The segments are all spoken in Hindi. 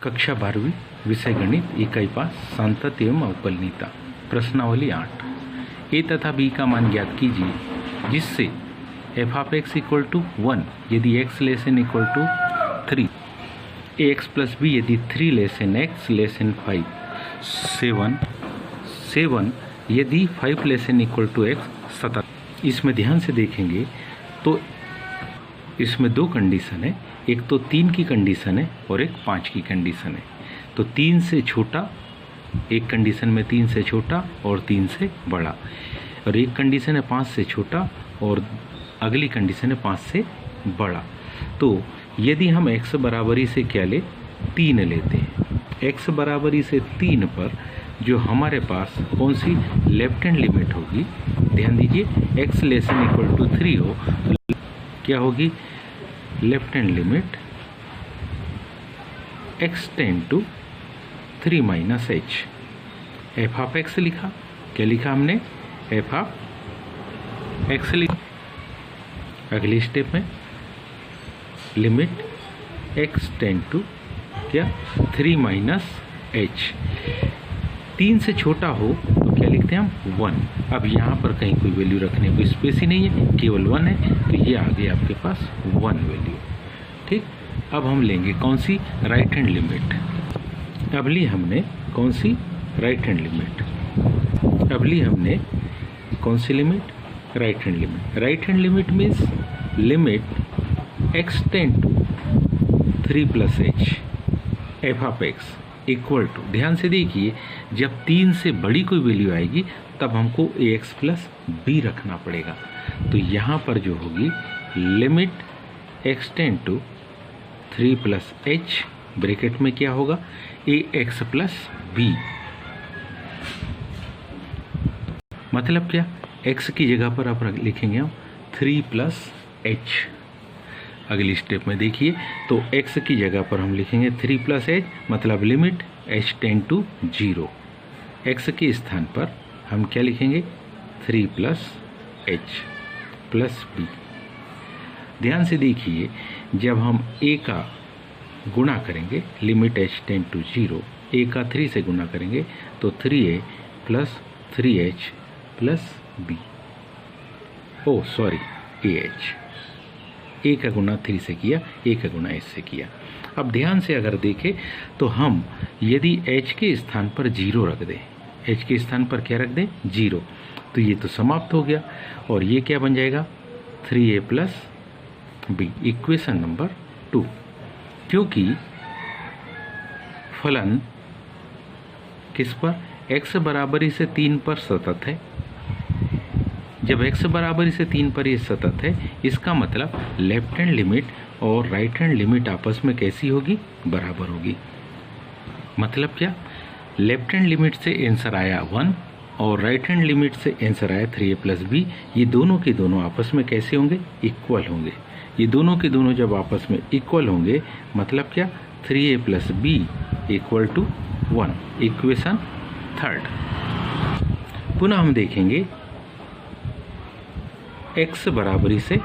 कक्षा 12वीं विषय गणित इकाई 5 सांतत्य एवं अवकलनीयता प्रश्नावली 8। ए तथा बी का मान ज्ञात कीजिए जिससे F of x equal to 1 यदि X less than equal to 3, A X plus B यदि 3 less than X less than 5, 7 यदि 5 less than equal to X 17। इसमें ध्यान से देखेंगे तो इसमें दो कंडीशन है, एक तो 3 की कंडीशन है और एक 5 की कंडीशन है। तो 3 से छोटा, एक कंडीशन में 3 से छोटा और 3 से बड़ा, और एक कंडीशन है 5 से छोटा और अगली कंडीशन है 5 से बड़ा। तो यदि हम x बराबरी से क्या ले 3 लेते हैं, x बराबरी से 3 पर जो हमारे पास कौन सी लेफ्ट हैंड लिमिट होगी, ध्यान दीजिए, x less than equal to 3 हो तो क्या होगी, left hand limit x tend to 3 minus h। F of X लिखा, क्या लिखा हमने, एफ ऑफ एक्स लिखा। अगले स्टेप में लिमिट x टेंड टू क्या 3 माइनस h। 3 से छोटा हो तो क्या लिखते हैं हम 1। अब यहाँ पर कहीं कोई वैल्यू रखने को स्पेस ही नहीं है, केवल 1 है, तो ये आ गया आपके पास 1 वैल्यू। ठीक, अब हम लेंगे कौन सी, राइट हैंड लिमिट। अब ली हमने कौन सी, राइट हैंड लिमिट। अब ली हमने कौन सी limit, right hand limit. Right hand limit means limit x tend to 3 plus h F of x equal to, ध्यान से देखिए, जब 3 से बड़ी कोई वैल्यू आएगी तब हमको ax प्लस बी रखना पड़ेगा। तो यहाँ पर जो होगी limit x tend to 3 plus h, bracket में क्या होगा ax प्लस बी। मतलब क्या, x की जगह पर आप लिखेंगे हम 3 प्लस h। अगली स्टेप में देखिए तो x की जगह पर हम लिखेंगे 3 प्लस h, मतलब limit h tend to 0। x के स्थान पर हम क्या लिखेंगे, 3 प्लस h प्लस b। ध्यान से देखिए, जब हम a का गुणा करेंगे, limit h tend to 0, a का 3 से गुणा करेंगे तो 3a plus 3h plus b, oh sorry ah, a का गुणा 3 से किया, a का गुणा h से किया। अब ध्यान से अगर देखें तो हम यदि h के स्थान पर 0 रख दें, h के स्थान पर क्या रख दें 0, तो ये तो समाप्त हो गया और ये क्या बन जाएगा 3a plus b, equation number 2। क्योंकि फलन किस पर, x बराबरी से 3 पर सतत है। जब x बराबरी से 3 पर ये सतत है, इसका मतलब लेफ्ट हैंड लिमिट और राइट हैंड लिमिट आपस में कैसी होगी, बराबर होगी। मतलब क्या, लेफ्ट हैंड लिमिट से आंसर आया 1 और राइट हैंड लिमिट से आंसर आया 3a प्लस बी, ये दोनों के दोनों आपस में कैसे होंगे, इक्वल होंगे। ये दोनों के दोनों जब आपस में इक्वल होंगे, मतलब क्या 3a plus B equal to 1, equation 3। पुनः हम देखेंगे x बराबरी से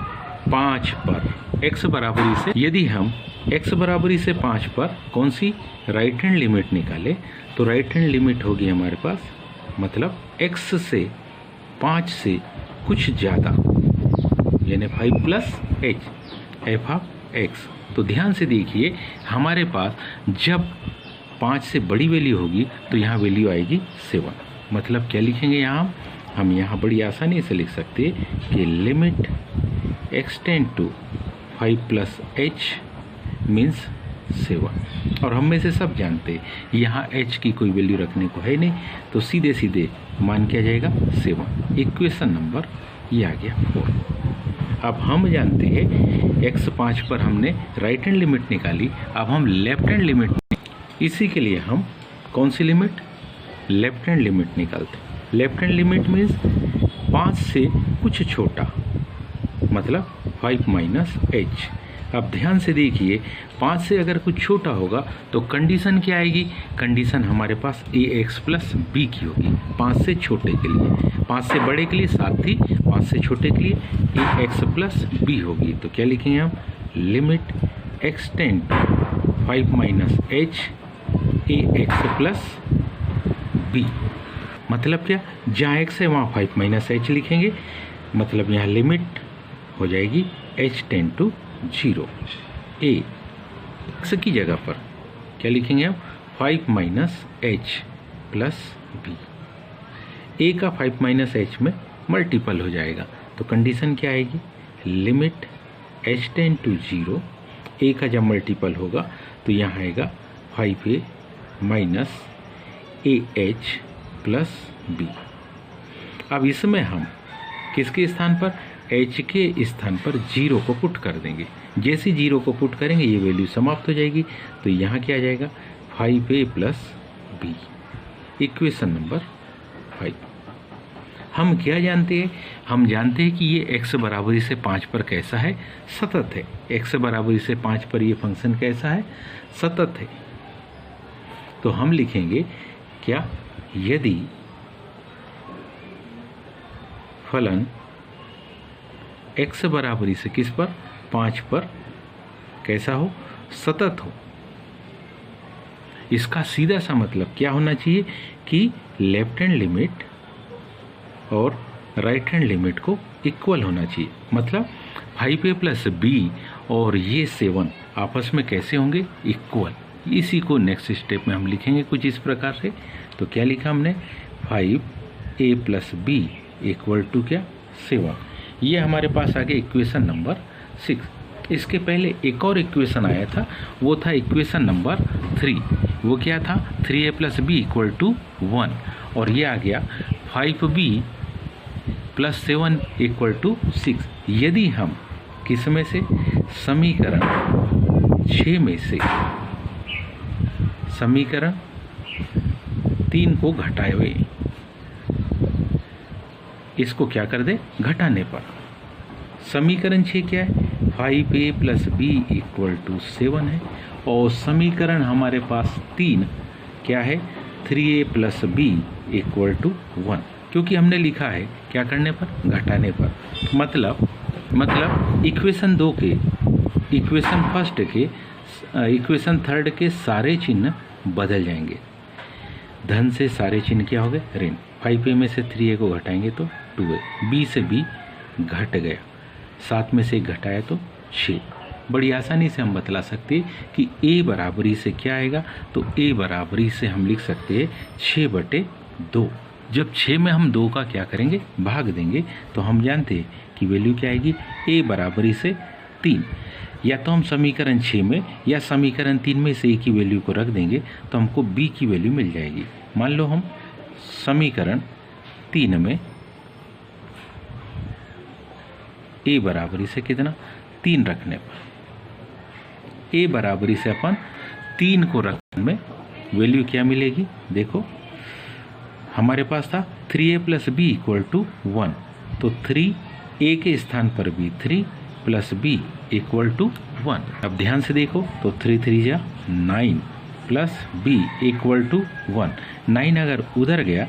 5 पर, x बराबरी से यदि हम x बराबरी से 5 पर कौन सी राइट हैंड लिमिट निकाले तो राइट हैंड लिमिट होगी हमारे पास, मतलब x से 5 से कुछ ज़्यादा, यानी 5 plus h F of x. तो ध्यान से देखिए, हमारे पास जब 5 से बड़ी वैल्यू होगी तो यहाँ वैल्यू आएगी 7। मतलब क्या लिखेंगे यहाँ, हम यहाँ बड़ी आसानी से लिख सकते हैं कि limit x tend to 5 plus h means 7। और हम में से सब जानते हैं यहाँ h की कोई वैल्यू रखने को है नहीं, तो सीधे सीधे मान क्या जाएगा 7। इक्वेशन नंबर ये आ गया 4। अब हम जानते हैं x 5 पर हमने राइट हैंड लिमिट निकाली, अब हम लेफ्ट हैंड लिमिट, इसी के लिए हम कौन सी लिमिट, लेफ्ट हैंड लिमिट निकालते हैं। लेफ्ट हैंड लिमिट मीन्स 5 से कुछ छोटा, मतलब 5 माइनस h। अब ध्यान से देखिए, 5 से अगर कुछ छोटा होगा तो कंडीशन क्या आएगी, कंडीशन हमारे पास ax प्लस b की होगी, 5 से छोटे के लिए। 5 से बड़े के लिए 7 थी, 5 से छोटे के लिए ax प्लस b होगी। तो क्या लिखेंगे हम, limit x tend to 5 minus h ax plus b। मतलब क्या, जहाँ x है वहाँ 5 माइनस h लिखेंगे, मतलब यहाँ लिमिट हो जाएगी h tend to 0। a x की जगह पर क्या लिखेंगे हम, 5 minus h plus b। a का 5 माइनस h में मल्टीपल हो जाएगा, तो कंडीशन क्या आएगी, limit h tend to 0, a का जब मल्टीपल होगा तो यहाँ आएगा 5a minus ah plus b। अब इसमें हम किसके स्थान पर, h के स्थान पर 0 को पुट कर देंगे। जैसे 0 को पुट करेंगे ये वैल्यू समाप्त हो जाएगी, तो यहाँ क्या आ जाएगा 5a plus b। Equation number 5। हम क्या जानते हैं, हम जानते हैं कि ये x बराबरी से 5 पर कैसा है, सतत है। x बराबरी से 5 पर ये फंक्शन कैसा है, सतत है। तो हम लिखेंगे क्या, यदि फलन x बराबरी से किस पर, 5 पर कैसा हो, सतत हो। इसका सीधा सा मतलब क्या होना चाहिए कि लेफ्ट हैंड लिमिट और राइट हैंड लिमिट को इक्वल होना चाहिए। मतलब 5a प्लस b और ये 7 आपस में कैसे होंगे, इक्वल। इसी को नेक्स्ट स्टेप में हम लिखेंगे कुछ इस प्रकार से। तो क्या लिखा हमने, 5a plus b equal to क्या, 7। ये हमारे पास आ गया इक्वेशन नंबर 6। इसके पहले एक और इक्वेशन आया था, वो था इक्वेशन नंबर 3। वो क्या था, 3a plus b equal to 1। और ये आ गया 5b प्लस 7 इक्वल टू 6। यदि हम किस में से, समीकरण 6 में से समीकरण 3 को घटाए हुए, इसको क्या कर दे, घटाने पर समीकरण 6 क्या है, 5a plus b equal to 7 है। और समीकरण हमारे पास 3 क्या है, 3a plus b equal to 1, क्योंकि हमने लिखा है क्या करने पर, घटाने पर। मतलब इक्वेशन 2 के, इक्वेशन फर्स्ट के, इक्वेशन थर्ड के सारे चिन्ह बदल जाएंगे। धन से सारे चिन्ह क्या हो गए, ऋण। 5a में से 3a को घटाएंगे तो 2a, b से b घट गया, 7 में से 1 घटाया तो 6। बड़ी आसानी से हम बतला सकते हैं कि a बराबरी से क्या आएगा, तो a बराबरी से हम लिख सकते हैं 6/2। जब 6 में हम 2 का क्या करेंगे, भाग देंगे, तो हम जानते हैं कि वैल्यू क्या आएगी, a बराबरी से 3। या तो हम समीकरण 6 में या समीकरण 3 में से a की वैल्यू को रख देंगे तो हमको b की वैल्यू मिल जाएगी। मान लो हम समीकरण 3 में a बराबरी से कितना, 3 रखने पर, a बराबरी से अपन 3 को रखने में वैल्यू क्या मिलेगी, देखो हमारे पास था 3a plus b equal to 1, तो 3a के स्थान पर भी 3 प्लस b इक्वल टू 1। अब ध्यान से देखो तो 3 3 जा 9 प्लस b इक्वल टू 1। 9 अगर उधर गया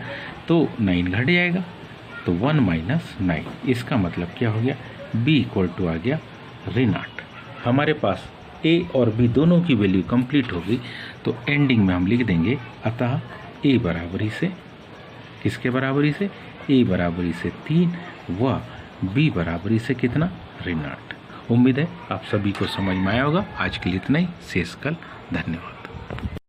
तो 9 घट जाएगा, तो 1 माइनस 9। इसका मतलब क्या हो गया, b इक्वल टू आ गया ऋण 8। हमारे पास a और b दोनों की वैल्यू कंप्लीट होगी, तो एंडिंग में हम लिख देंगे अतः a बराबरी से, किसके बराबरी से, a बराबरी से 3 व b बराबरी से कितना, ऋण 8। उम्मीद है आप सभी को समझ में आया होगा। आज के लिए इतना ही, शेष कल। धन्यवाद।